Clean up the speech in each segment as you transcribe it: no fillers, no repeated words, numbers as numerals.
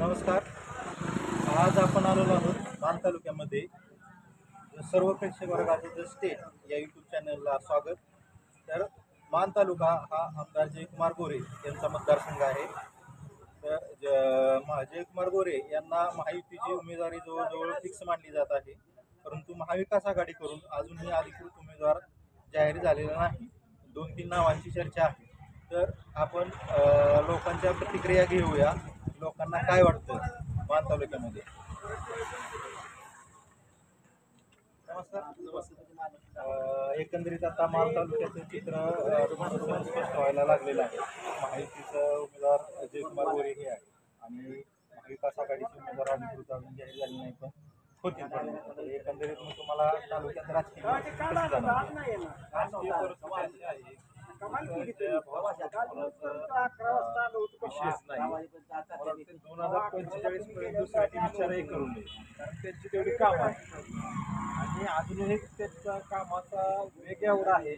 नमस्कार. आज आपण आलेलो आहोत मान तालुक्यामध्ये. सर्व प्रेक्षक वर्गाचे स्टेट या यूट्यूब चॅनलला स्वागत. तर मान तालुका हा आमदार जयकुमार गोरे यांचा मतदारसंघ आहे. तर जयकुमार गोरे यांना महायुतीची उमेदवारी जवळजवळ फिक्स मानली जात आहे, परंतु महाविकास आघाडीकडून अजूनही अधिकृत उमेदवार जाहीर झालेला नाही. 2-3 नावांची चर्चा आहे. तर आपण लोकांच्या प्रतिक्रिया घेऊया. लोकांना काय वाटतं मान तालुक्यामध्ये. नमस्कार. एकंदरीत आता मान तालुक्याचं चित्र स्पष्ट व्हायला लागलेलं आहे. महायुतीचा उमेदवार जयकुमार गोरे हे आहे आणि महाविकास आघाडीचे उमेदवार अधिकृत अजून जाहीर झाले नाही, पण होतील. एकंदरीत मग तुम्हाला तालुक्यात राजकीय विशेष नाही. 2045 पर्यंत दुसऱ्याची विचारही करू नये, कारण त्यांची तेवढी काम आहे आणि अजूनही त्याच्या कामाचा वेग एवढा आहे.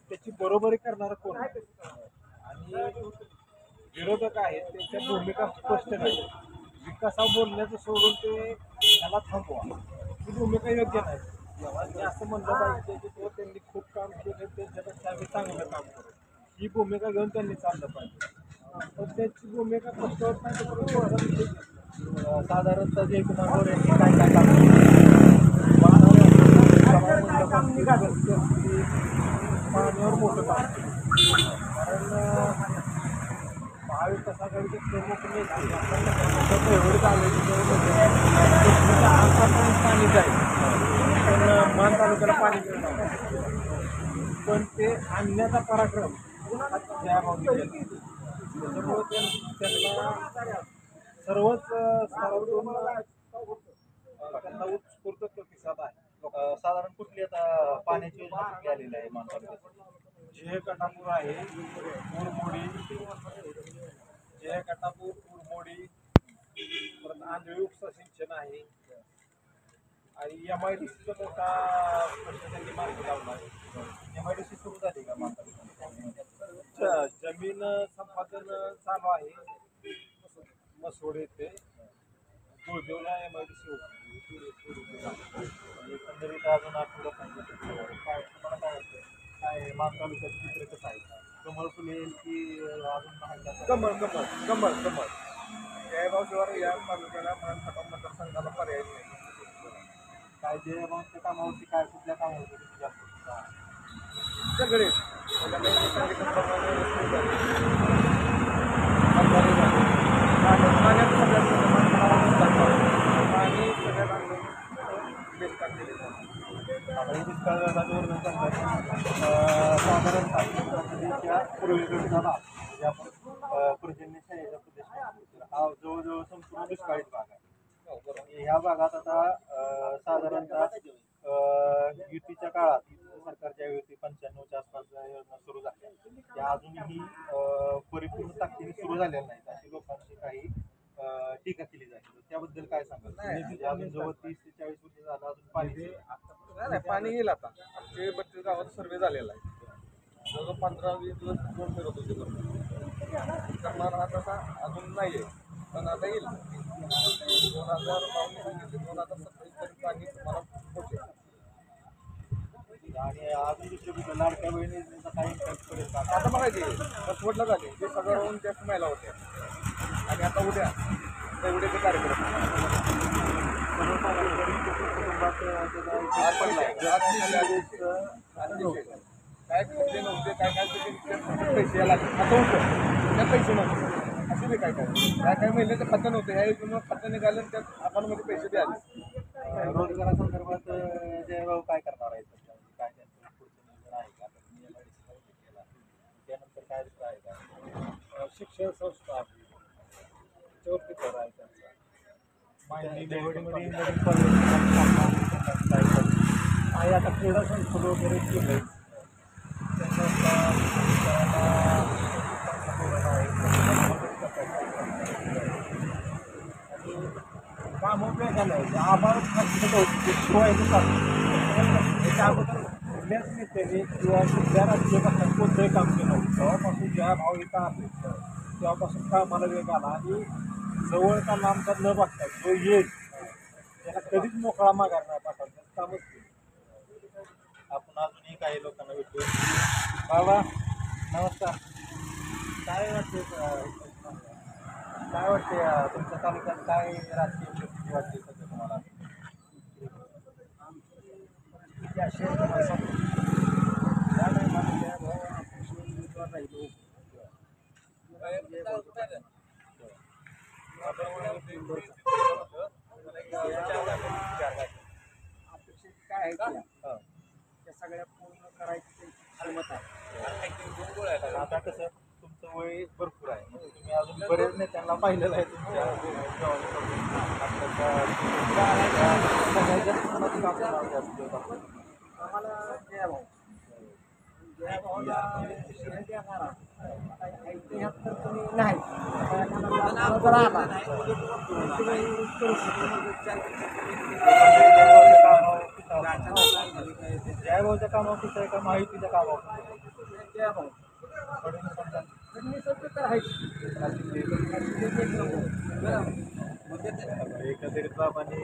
त्याची बरोबरी करणारं कोण आहे आणि विरोधक आहेत त्यांच्या भूमिका स्पष्ट नाही. विकासावर बोलण्याचं सोडून ते त्याला थांबवा ही भूमिका योग्य नाही. आणि असं म्हणलं पाहिजे की तो त्यांनी खूप काम केलं, त्याच्यापेक्षा आम्ही चांगलं काम करू ही भूमिका घेऊन त्यांनी चाललं पाहिजे. पण त्याची भूमिका स्पष्ट होत नाही. साधारणतः जयकुमार गोरे यांनी काय काय काम पाण्यावर मोठं काम केलं, कारण महाविकास आघाडीचे प्रमुख नेते एवढे आले पाणी जाईल, पण मान तालुक्याला पाणी मिळणार, पण ते आणण्याचा पराक्रम त्याच्यामुळे त्यांना सर्वच स्तरावरून त्यांना उत्स्फूर्त प्रतिसाद आहे. साधारण कुठली आता पाण्याची योजना कुठली आलेली आहे मान तालुक्यात? जय कटापूर आहे, कुरमोडी, जय कटापूर, कुरमोडी, परत आंधळी उपसा सिंचन आहे आणि MIDCचा मोठा प्रश्न त्यांनी मार्गी लावला आहे. MIDC सुरू झाली का मान तालुक्यात? जमीन संपादन चालू आहे. मसवड येथे गुळदेवला MIDC होती. एकंदरीत अजून आपण लोकांचं काय तुम्हाला काय वाटतं, काय मान तालुक्याचं चित्र कसं आहे? कमळ फुलेल की अजून कमळ कमळ कमळ कमळ जयभाऊशिवार या तालुक्याला मतदारसंघाला पर्याय नाही. काय जयभाऊच्या कामावरती काय कुठल्या कामावरती जास्त सगळे साधारणतः पूर्वेकडचा भाग जे आपण पर्जन्यशाहीचा प्रदेश हा जवळजवळ संपूर्ण दुष्काळीत भाग आहे. ह्या भागात आता साधारणतः युतीच्या काळात सरकार ज्या युती 95च्या आसपास योजना सुरू झाल्या त्या अजूनही परिपूर्ण ताकदीने सुरू झालेल्या नाहीत अशी लोकांची काही टीका केली जाते. त्याबद्दल काय सांगाल? अजून जवळ 30 ते 40 वर्ष झालं अजून पाणी येईल. आता आमचे 32 गावात सर्वे झालेला आहे. जवळ 15-20 दिवस दोन फिरत होते करणार हा तसा अजून नाही आहे, पण आता येईल. 2027 पर्यंत पाणी तुम्हाला पोहोचेल. आणि अजून दुसरी लाडक्या बहिणीचा काही इम्पॅक्ट पडेल का? आता बघायचे बसवटला झाले ते सगळं होऊन जास्त महिला होत्या आणि आता उद्या तेवढे कार्यक्रम काय खर्चे नव्हते, काय काय पैसे लागले आता होतं त्या पैसे नव्हते असे बी काय काय महिन्याचं खातं नव्हतं. ह्या योजनेमुळे खातं निघालं त्यात अकाउंटमध्ये पैसे बी आले. रोजगारासंदर्भात जयभाऊ काय करणार आहे? काय त्यांचं पुढचं नियोजन आहे का? त्यानंतर काय दुसरं आहे का? शिक्षण संस्था आपली त्याच्यावरती भर आहे त्यांचा. निवडीमध्ये नवीन कॉलेज आहे आता क्रीडा संकुल वगैरे केलं काम उपयोग झालं आभार त्याच्या अगोदर कुठल्याच नेत्याने किंवा कुठल्या राजकीय पक्षाने कोणतंही काम केलं. जेव्हापासून ज्या भाव इथं आले तेव्हापासून कामाला वेग आला आणि जवळचा लांबचा न बघता जो येईल त्याला कधीच मोकळा माघार नाही पाठवतात कामच केलं. आपण अजूनही काही लोकांना भेटतो. बाबा नमस्कार. काय वाटते तुमच्या तालुक्यात काय राजकीय परिस्थिती वाटते सध्या तुम्हाला? परिस्थिती अशी आहे तुम्हाला सांगतो. त्या टायमाला उमेदवार राहिलो अपेक्षित काय आहे त्या सगळ्या पूर्ण करायची त्यांची क्षमता आहे. आता कसं तुमचं वय भरपूर आहे म्हणजे तुम्ही अजून बरेच नेत्यांना पाहिलेलं आहे तुमच्या आम्हाला जयाभाऊ जयाभाऊला ऐतिहासिक तुम्ही नाही जर आला जयाभाऊच्या कामावर तिथं आहे का माहितीच्या कामावर? जयाभाऊ फडणवीस तर आहे एकंदरीत बाबांनी